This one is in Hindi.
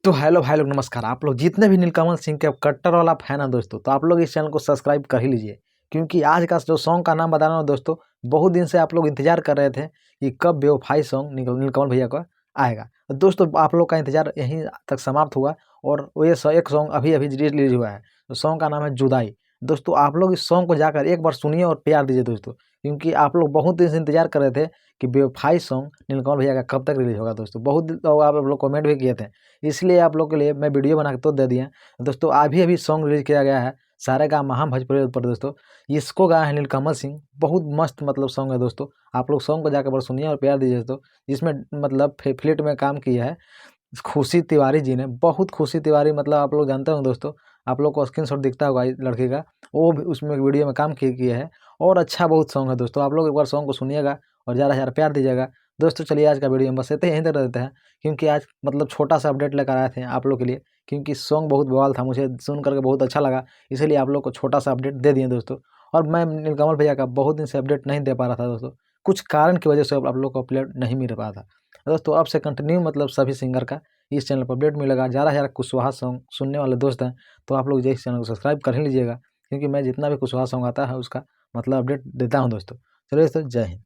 तो हेलो भाई लोग, नमस्कार। आप लोग जितने भी नीलकमल सिंह के कट्टर वाला फैन है दोस्तों, तो आप लोग इस चैनल को सब्सक्राइब कर ही लीजिए, क्योंकि आज का जो सॉन्ग का नाम बता रहा हूँ दोस्तों, बहुत दिन से आप लोग इंतजार कर रहे थे कि कब बेवफाई सॉन्ग नीलकमल भैया का आएगा। तो दोस्तों आप लोग का इंतजार यहीं तक समाप्त हुआ और वो एक सॉन्ग अभी अभी रिलीज हुआ है। तो सॉन्ग का नाम है जुदाई। दोस्तों आप लोग इस सॉन्ग को जाकर एक बार सुनिए और प्यार दीजिए दोस्तों, क्योंकि आप लोग बहुत दिन से इंतजार कर रहे थे कि बेवफाई सॉन्ग नीलकमल भैया का कब तक रिलीज होगा। दोस्तों बहुत दिन तो आप लोग कमेंट भी किए थे, इसलिए आप लोग के लिए मैं वीडियो बना के तो दे दिए हैं। दोस्तों अभी सॉन्ग रिलीज किया गया है सारेगामा भोजपुरी पर दोस्तों। इसको गाया है नीलकमल सिंह। बहुत मस्त मतलब सॉन्ग है दोस्तों। आप लोग सॉन्ग को जाकर बस सुनिए और प्यार दीजिए दोस्तों। इसमें मतलब फ्लिट में काम किया है खुशी तिवारी जी ने। बहुत खुशी तिवारी मतलब आप लोग जानते हो दोस्तों, आप लोग को स्क्रीनशॉट दिखता होगा इस लड़के का, वो भी उसमें वीडियो में काम किया है। और अच्छा बहुत सॉन्ग है दोस्तों। आप लोग एक बार सॉन्ग को सुनिएगा और ज़्यादा से ज़्यादा प्यार दीजिएगा दोस्तों। चलिए आज का वीडियो हम बस इतने यहीं तक रहते हैं, क्योंकि आज मतलब छोटा सा अपडेट लेकर आए थे आप लोग के लिए, क्योंकि सॉन्ग बहुत बवाल था, मुझे सुन करके बहुत अच्छा लगा, इसलिए आप लोग को छोटा सा अपडेट दे दिए दोस्तों। और मैं नीलकमल भैया का बहुत दिन से अपडेट नहीं दे पा रहा था दोस्तों, कुछ कारण की वजह से आप लोग को अपडेट नहीं मिल पा था दोस्तों। अब से कंटिन्यू मतलब सभी सिंगर का इस चैनल पर अपडेट मिलेगा। ज़्यादा से ज़्यादा कुशवाहा सॉन्ग सुनने वाले दोस्त हैं तो आप लोग इस चैनल को सब्सक्राइब कर ही लीजिएगा, क्योंकि मैं जितना भी कुशवाहा सॉन्ग आता है उसका मतलब अपडेट देता हूँ दोस्तों। चलिए दोस्तों, जय हिंद।